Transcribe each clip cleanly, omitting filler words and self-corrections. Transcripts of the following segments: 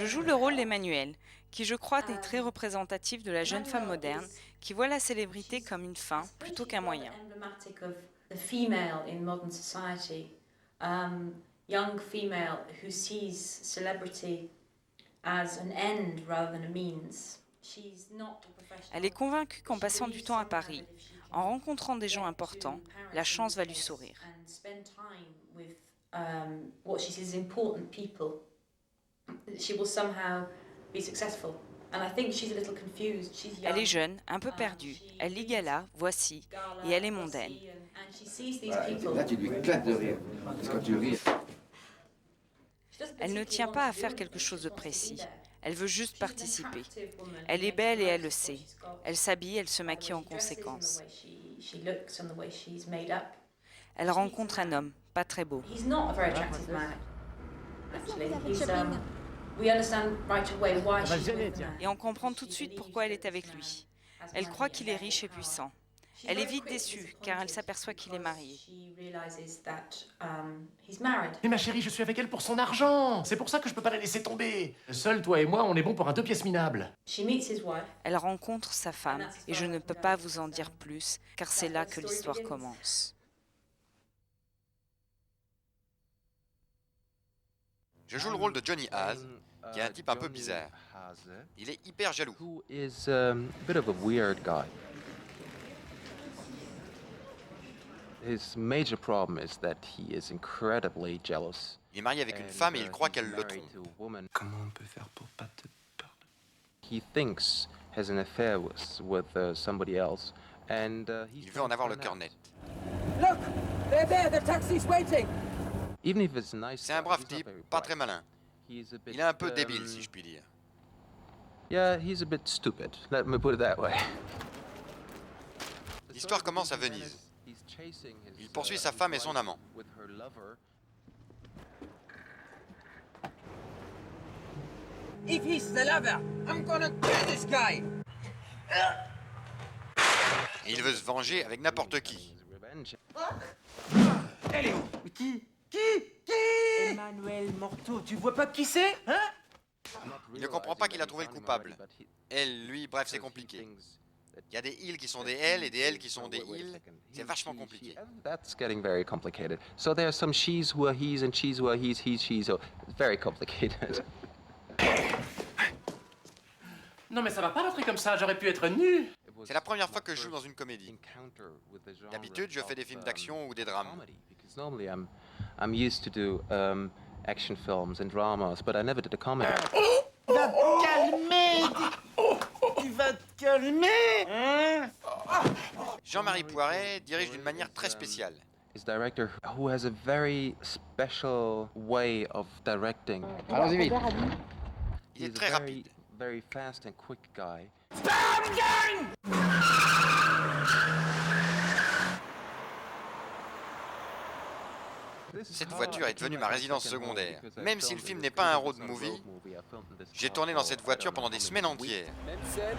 Je joue le rôle d'Emmanuelle, qui je crois est très représentatif de la jeune femme moderne, qui voit la célébrité comme une fin plutôt qu'un moyen. Emblematic of the female in modern society, young female who sees celebrity as an end rather than a means. She's not a Elle est professional. convaincue qu'en She passant du believes temps à somehow Paris, that if she en can rencontrant des gens get importants, to la Paris in chance this va lui case sourire. and spend time with what she sees as important people, she will somehow be successful. And I think she's a little confused. She's Elle est young. jeune, un peu perdue. She Elle lit reads Gala, Voici, et elle Gala, est mondaine. Voici, and she sees these Voilà, people. là, tu lui éclates de rire. Parce que quand tu ris, Elle ne tient pas à faire quelque chose de précis. Elle veut juste participer. Elle est belle et elle le sait. Elle s'habille, elle se maquille en conséquence. Elle rencontre un homme, pas très beau. He's not a very attractive man. Actually, we understand right away why she's with him. Et on comprend tout de suite pourquoi elle est avec lui. Elle croit qu'il est riche et puissant. Elle est vite déçue, car elle s'aperçoit qu'il est marié. Mais ma chérie, je suis avec elle pour son argent. C'est pour ça que je peux pas la laisser tomber. Seul toi et moi, on est bon pour un 2 pièces minables. Elle rencontre sa femme, et je ne peux pas vous en dire plus, car c'est là que l'histoire commence. Je joue le rôle de Johnny Haas, qui est un type un peu bizarre. Il est hyper jaloux. Who is a bit of a weird guy. His major problem is that he is incredibly jealous. Il est marié avec une And, femme et il croit he's qu'elle le married trompe. to a woman Comment on peut faire pour pas te parler? he thinks has an affair with somebody else, and he's Il veut en avoir le cœur net. Look! They're there! The taxi's waiting! Even if it's nice. C'est un brave type, pas très malin. He's a bit, Il est un peu débile, si je puis dire. Yeah, he's a bit stupid. Let me put it that way. L'histoire commence à Venise. Il poursuit sa femme et son amant. If he's the lover, I'm gonna kill this guy! Et il veut se venger avec n'importe qui. Elle est où? Qui? Emmanuel Morteau, tu vois pas qui c'est? Hein? Il ne comprend pas qu'il a trouvé le coupable. Elle, lui, bref, c'est compliqué. Il y a des ils qui sont des elles et des elles qui sont des ils. C'est vachement compliqué. That's getting very complicated. So there are some she's who are he's and she's who are he's, she's. So it's very complicated. Non mais ça va pas l'entrer comme ça, j'aurais pu être nu. C'est la première fois que je joue dans une comédie. D'habitude, je fais des films d'action ou des drames. Because normally I'm used to do action films and dramas, but I never did a comedy. Va te calmer! Tu vas te calmer! Hein? Jean-Marie Poiret dirige d'une manière très spéciale. Is a director who has a very special way of directing. allons-y vite. Il est He's très a rapide. very fast and quick guy. Cette voiture est devenue ma résidence secondaire. Même si le film n'est pas un road movie, j'ai tourné dans cette voiture pendant des semaines entières. Même scène?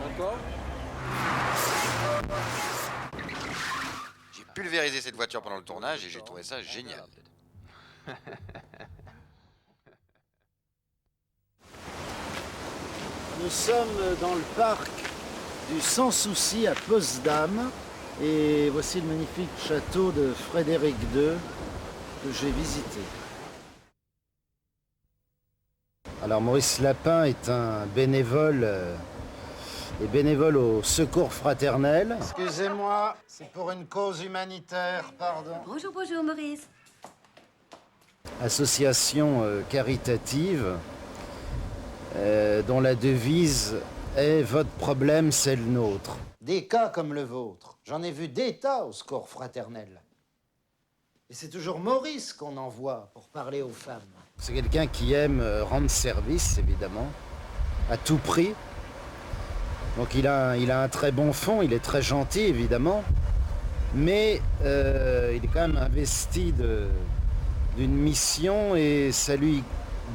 Encore? J'ai pulvérisé cette voiture pendant le tournage et j'ai trouvé ça génial. Nous sommes dans le parc du Sans Souci à Potsdam et voici le magnifique château de Frédéric II que j'ai visité. Alors Maurice Lapin est un bénévole au Secours Fraternel. Excusez-moi, c'est pour une cause humanitaire, pardon. Bonjour, bonjour Maurice. Association caritative dont la devise est « Votre problème, c'est le nôtre ». Des cas comme le vôtre, j'en ai vu des tas au Secours Fraternel. Et c'est toujours Maurice qu'on envoie pour parler aux femmes. C'est quelqu'un qui aime rendre service, évidemment, à tout prix. Donc il a un très bon fond, il est très gentil, évidemment. Mais il est quand même investi d'une mission et ça lui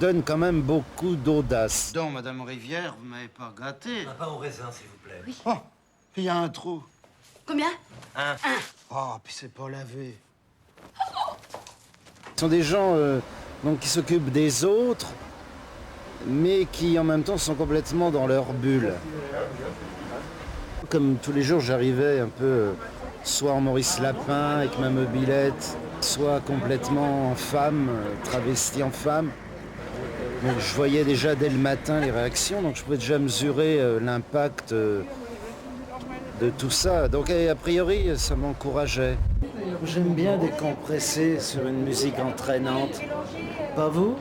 donne quand même beaucoup d'audace. Donc, Madame Rivière, vous m'avez pas gâté. Un pain au raisin, s'il vous plaît. Oui. Oh, puis il y a un trou. Combien? Un. Oh, puis c'est pas lavé. Ce sont des gens donc, qui s'occupent des autres mais qui en même temps sont complètement dans leur bulle. Comme tous les jours, j'arrivais un peu soit en Maurice Lapin avec ma mobilette, soit complètement en femme, travesti en femme. Donc je voyais déjà dès le matin les réactions, donc je pouvais déjà mesurer l'impact de tout ça. Donc a priori, ça m'encourageait. J'aime bien décompresser sur une musique entraînante. Pas vous?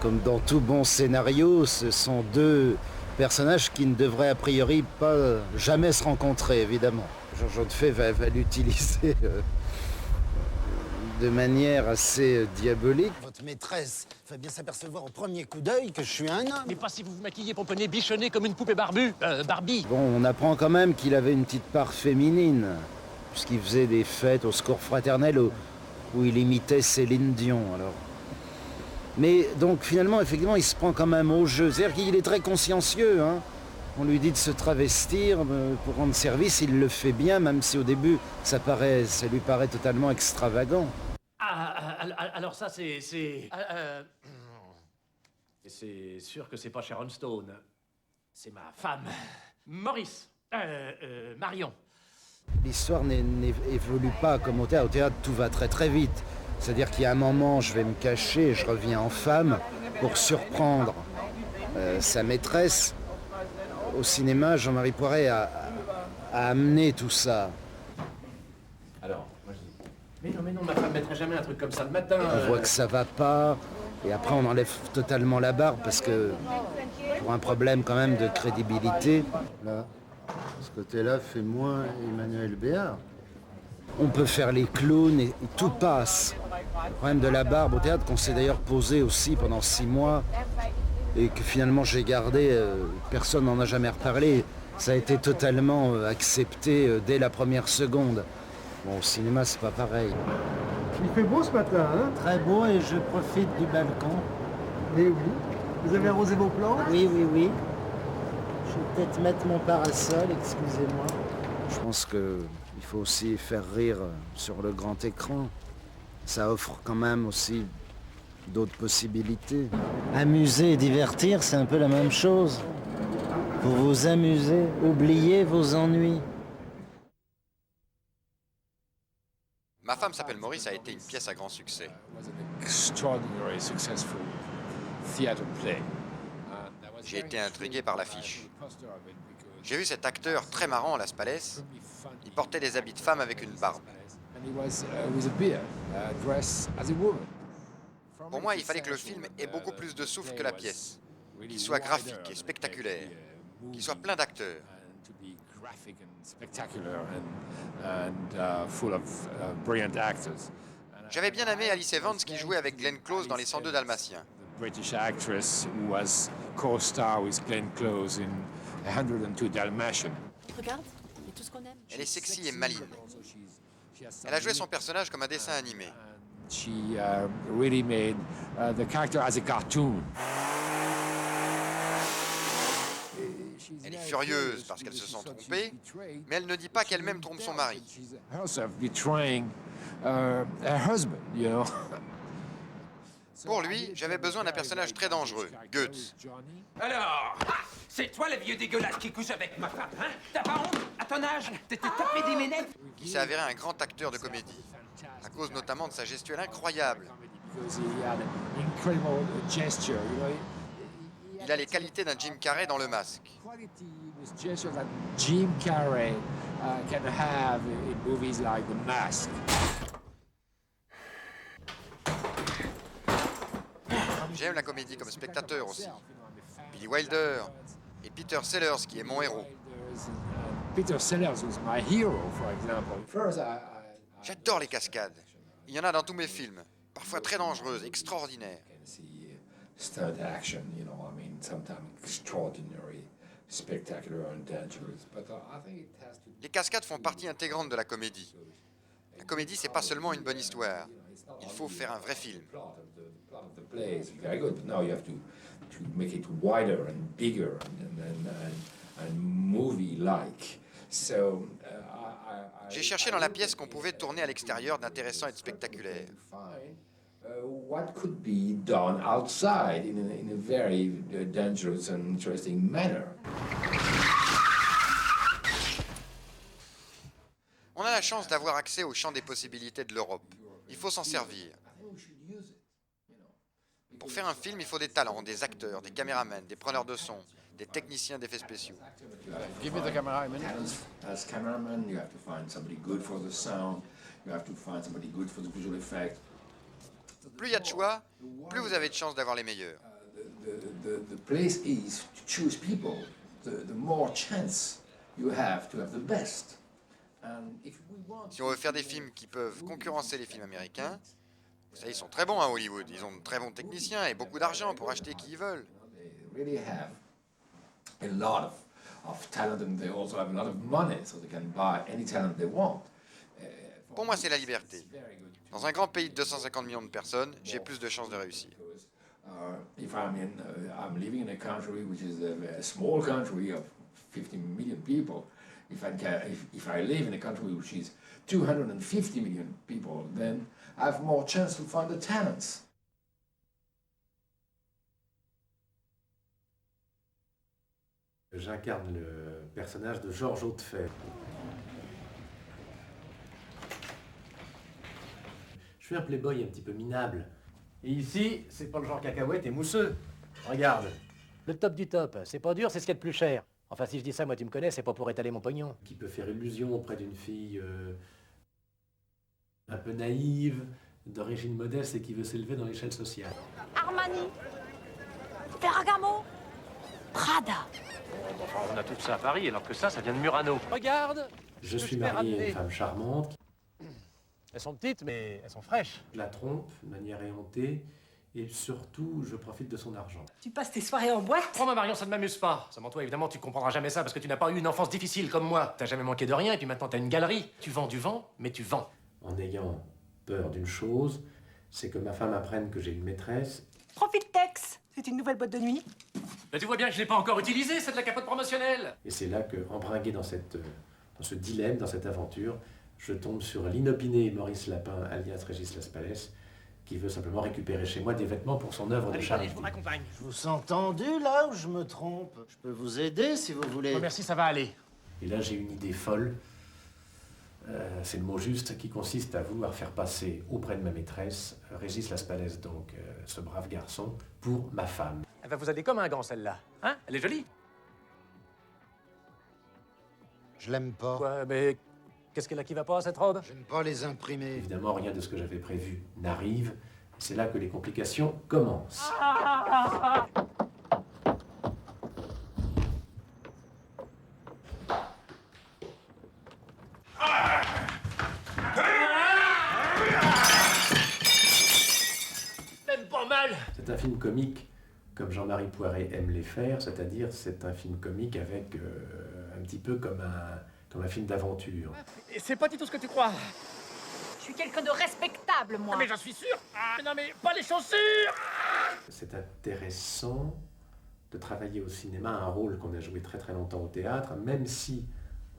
Comme dans tout bon scénario, ce sont deux personnages qui ne devraient a priori pas jamais se rencontrer, évidemment. Jean de Fay va l'utiliser de manière assez diabolique. Votre maîtresse fait bien s'apercevoir au premier coup d'œil que je suis un homme. Mais pas si vous vous maquillez, pomponnez, bichonnez comme une poupée Barbie. Bon, on apprend quand même qu'il avait une petite part féminine, puisqu'il faisait des fêtes au Secours Fraternel où il imitait Céline Dion, alors. Mais donc finalement, effectivement, il se prend quand même au jeu. C'est-à-dire qu'il est très consciencieux, hein. On lui dit de se travestir pour rendre service, il le fait bien, même si au début, ça lui paraît totalement extravagant. Alors ça, c'est sûr que c'est pas Sharon Stone. C'est ma femme. Maurice. Marion. L'histoire n'évolue pas comme au théâtre. Au théâtre, tout va très très vite. C'est-à-dire qu'il y a un moment, je vais me cacher et je reviens en femme pour surprendre sa maîtresse. Au cinéma, Jean-Marie Poiret a amené tout ça. Alors, moi je dis, mais non, ma femme mettrait jamais un truc comme ça le matin. On voit que ça va pas, et après on enlève totalement la barbe parce que pour un problème quand même de crédibilité. Là, ce côté-là fait moins Emmanuel Béard. On peut faire les clowns et tout passe. Le problème de la barbe au théâtre qu'on s'est d'ailleurs posé aussi pendant 6 mois et que finalement j'ai gardé, personne n'en a jamais reparlé. Ça a été totalement accepté dès la première seconde. Bon, au cinéma, c'est pas pareil. Il fait beau ce matin, hein? Très beau et je profite du balcon. Mais oui. Vous avez arrosé vos plantes? Oui. Je vais peut-être mettre mon parasol, excusez-moi. Je pense qu'il faut aussi faire rire sur le grand écran. Ça offre quand même aussi d'autres possibilités. Amuser et divertir, c'est un peu la même chose. Pour vous amuser, oubliez vos ennuis. Ma femme s'appelle Maurice a été une pièce à grand succès. J'ai été intrigué par l'affiche. J'ai vu cet acteur très marrant, Las Palais. Il portait des habits de femme avec une barbe. Pour moi, il fallait que le film ait beaucoup plus de souffle que la pièce, qu'il soit graphique et spectaculaire, qu'il soit plein d'acteurs. J'avais bien aimé Alice Evans qui jouait avec Glenn Close dans Les 102 Dalmatiens. British actress who was co-star with Glenn Close in 102 Dalmatians. Regarde, il y a tout ce qu'on aime. Elle est sexy et maligne. Elle a joué son personnage comme un dessin animé. She really made the character as a cartoon. Elle est furieuse parce qu'elle se sent trompée, mais elle ne dit pas qu'elle-même trompe son mari. Pour lui, j'avais besoin d'un personnage très dangereux, Goetz. Alors, c'est toi le vieux dégueulasse qui couche avec ma femme, hein? T'as pas honte? À ton âge, t'es tapé des ménettes? Qui s'est avéré un grand acteur de comédie, à cause notamment de sa gestuelle incroyable. Il a les qualités d'un Jim Carrey dans Le Masque. Jim Carrey can have in movies like The Mask. J'aime la comédie comme spectateur aussi. Billy Wilder et Peter Sellers qui est mon héros. Peter Sellers was my hero, for example. J'adore les cascades. Il y en a dans tous mes films, parfois très dangereuses, extraordinaires. Stunt action, you know, I mean, sometimes extraordinary, spectacular and dangerous, but I think it has to... Les cascades font partie intégrante de la comédie. La comédie, c'est pas seulement une bonne histoire. Il faut faire un vrai film. Very good, but now you have to make it wider and bigger and movie-like. So, J'ai cherché dans la pièce qu'on pouvait tourner à l'extérieur d'intéressant et de spectaculaire. What could be done outside in a very dangerous and interesting manner. On a la chance d'avoir accès au champ des possibilités de l'Europe. Il faut s'en servir. Pour faire un film, il faut des talents, des acteurs, des caméramans, des preneurs de son, des techniciens d'effets spéciaux. Give me the camera a minute. As cameraman, you have to find somebody good for the sound. You have to find somebody good for the visual effect. Plus il y a de choix, plus vous avez de chances d'avoir les meilleurs. The place is to choose people. The more chance you have to have the best. And if we want Si on veut faire des films qui peuvent concurrencer les films américains, vous savez, ils sont très bons à Hollywood. Ils ont de très bons techniciens et beaucoup d'argent pour acheter qui ils veulent. they really have a lot of talent and they also have a lot of money, so they can buy any talent they want. Pour moi, c'est la liberté. Dans un grand pays de 250 millions de personnes, j'ai plus de chances de réussir. If I'm living in a country which is a small country of 50 million people. If I live in a country which is 250 million people, then I have more chance to find the talents. J'incarne le personnage de Georges Hautefer. Je suis un playboy un petit peu minable. Et ici, c'est pas le genre cacahuète et mousseux. Regarde. Le top du top. C'est pas dur, c'est ce qu'il y a de plus cher. Enfin, si je dis ça, moi tu me connais, c'est pas pour étaler mon pognon. Qui peut faire illusion auprès d'une fille un peu naïve, d'origine modeste et qui veut s'élever dans l'échelle sociale. Armani, Ferragamo, Prada. Enfin, on a tout ça à Paris, alors que ça vient de Murano. Regarde. Je suis marié à une femme charmante. Elles sont petites, mais elles sont fraîches. Je la trompe de manière éhontée et surtout, je profite de son argent. Tu passes tes soirées en boîte? Oh, ma Marion, ça ne m'amuse pas. Seulement toi, évidemment, tu comprendras jamais ça parce que tu n'as pas eu une enfance difficile comme moi. T'as jamais manqué de rien et puis maintenant t'as une galerie. Tu vends du vent, mais tu vends. En ayant peur d'une chose, c'est que ma femme apprenne que j'ai une maîtresse. Profitex, c'est une nouvelle boîte de nuit. Mais tu vois bien que je l'ai pas encore utilisée, c'est de la capote promotionnelle. Et c'est là que, embringué dans ce dilemme, dans cette aventure, je tombe sur l'inopiné Maurice Lapin, alias Régis Laspalès, qui veut simplement récupérer chez moi des vêtements pour son œuvre de charité. Je vous accompagne. Je vous sens tendu, là, ou je me trompe? Je peux vous aider, si vous voulez. Oh, merci, ça va aller. Et là, j'ai une idée folle. C'est le mot juste, qui consiste à vouloir faire passer auprès de ma maîtresse, Régis Laspalès, donc ce brave garçon, pour ma femme. Elle va vous aider comme un gant, celle-là. Hein? Elle est jolie. Je l'aime pas. Quoi, mais qu'est-ce qu'elle a qui va pas, cette robe? J'aime pas les imprimer. Évidemment, rien de ce que j'avais prévu n'arrive. C'est là que les complications commencent. Même pas mal. C'est un film comique comme Jean-Marie Poiret aime les faire, c'est-à-dire c'est un film comique avec un petit peu comme un film d'aventure. Et c'est pas du tout ce que tu crois. Je suis quelqu'un de respectable, moi. Mais j'en suis sûr. Non mais pas les chaussures. C'est intéressant de travailler au cinéma un rôle qu'on a joué très très longtemps au théâtre, même si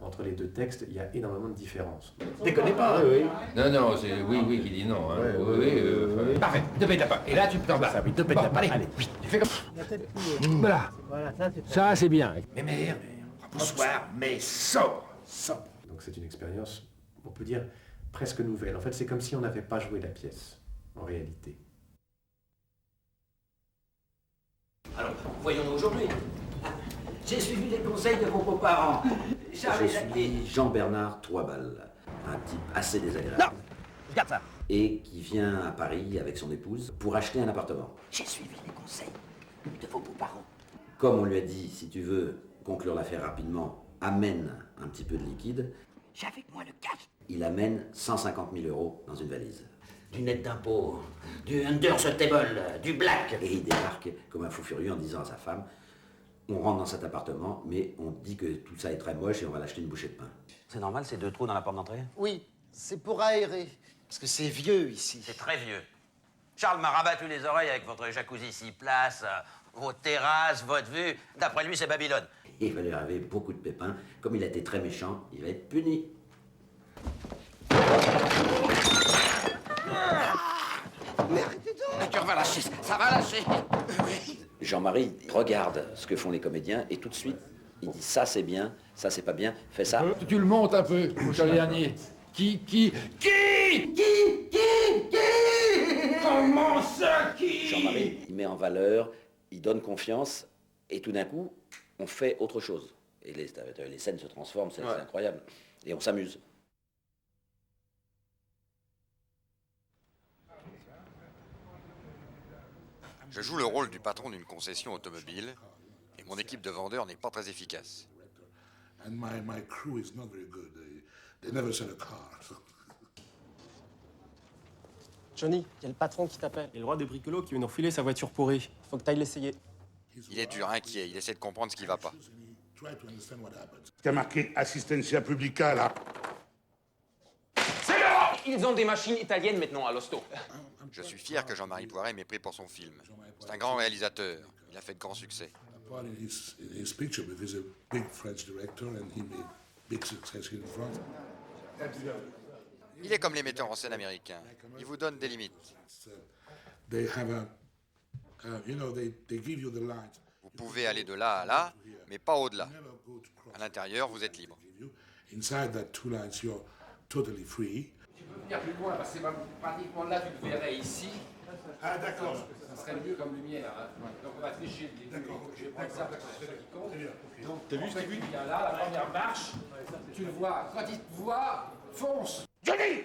entre les deux textes il y a énormément de différences. Déconnez pas. Oui. Non, c'est oui qui dit non. Hein. Oui. Parfait, deux pètes à pas. Et là, tu t'en vas. Ça, oui, deux pètes à pas. Allez. Tu fais comme... Voilà. Ça, c'est bien. Mais mère, bonsoir, mais sors. Donc c'est une expérience, on peut dire, presque nouvelle. En fait, c'est comme si on n'avait pas joué la pièce, en réalité. Alors, voyons aujourd'hui. J'ai suivi les conseils de vos beaux-parents. Je suis Jean-Bernard Troisbal, un type assez désagréable. Non, je garde ça. Et qui vient à Paris avec son épouse pour acheter un appartement. J'ai suivi les conseils de vos beaux-parents. Comme on lui a dit, si tu veux conclure l'affaire rapidement, amène un petit peu de liquide. J'ai avec moi le cash. Il amène 150 000 € dans une valise. Du net d'impôt, du understable, du black. Et il débarque comme un fou furieux en disant à sa femme, on rentre dans cet appartement, mais on dit que tout ça est très moche et on va l'acheter une bouchée de pain. C'est normal, c'est 2 trous dans la porte d'entrée? Oui, c'est pour aérer. Parce que c'est vieux ici. C'est très vieux. Charles m'a rabattu les oreilles avec votre jacuzzi 6 places, vos terrasses, votre vue. D'après lui, c'est Babylone. Et il va lui arriver beaucoup de pépins. Comme il a été très méchant, il va être puni. Mais arrêtez donc. Le cœur va lâcher, ça va lâcher. Jean-Marie regarde ce que font les comédiens et tout de suite, il dit ça c'est bien, ça c'est pas bien, fais ça. Tu le montes un peu, dernier. Qui Comment ça, qui? Jean-Marie, il met en valeur, il donne confiance et tout d'un coup, on fait autre chose. Et les scènes se transforment, c'est incroyable. Et on s'amuse. Je joue le rôle du patron d'une concession automobile et mon équipe de vendeurs n'est pas très efficace. And my crew is not very good. They never sell a car. Johnny, il y a le patron qui t'appelle. Et le roi des bricolos qui veut nous refiler sa voiture pourrie. Faut que t'ailles l'essayer. Il est dur, inquiet, il essaie de comprendre ce qui va pas. T'as marqué Assistencia Publica, là. C'est bon! Ils ont des machines italiennes maintenant à l'hosto. Je suis fier que Jean-Marie Poiret m'ait pris pour son film. C'est un grand réalisateur, il a fait de grands succès. In his picture, but he's a big French director and he made big success here in France. Il est comme les metteurs en scène américains. Il vous donne des limites. They have they give you the lines. Vous pouvez aller de là à là, mais pas au-delà. À l'intérieur, vous êtes libre. Inside that two lines, you're totally free. Tu peux venir plus loin, parce que c'est pratiquement là, tu le verrais ici. Ah, d'accord. Ça serait mieux comme lumière. Hein. Donc on va tricher le début. D'accord. Je vais prendre ça parce que c'est ce qui compte. Donc, t'as vu ce que tu viens là, la première marche, tu le vois. Quand il te voit, fonce. Johnny!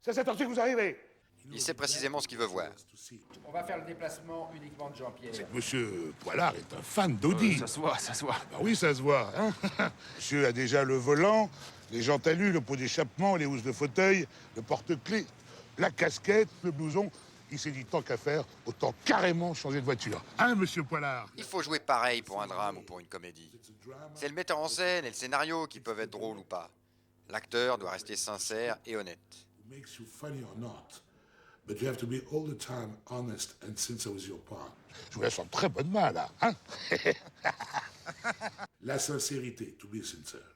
C'est à cette heure-ci que vous arrivez. Il sait précisément ce qu'il veut voir. On va faire le déplacement uniquement de Jean-Pierre. C'est que Monsieur Poilard est un fan d'Audi. Ça se voit, ça se voit. Bah oui, ça se voit. Hein. Monsieur a déjà le volant, les jantes talus, le pot d'échappement, les housses de fauteuil, le porte-clés, la casquette, le blouson. Il s'est dit, tant qu'à faire, autant carrément changer de voiture. Hein, Monsieur Poilard? Il faut jouer pareil pour un drame ou pour une comédie. C'est le metteur en scène et le scénario qui peuvent être drôles ou pas. L'acteur doit rester sincère et honnête. Makes you funny or not, but you have to be all the time honest and sincere with your part. Je vous laisse en très bonne main, là, hein? La sincérité, to be sincere.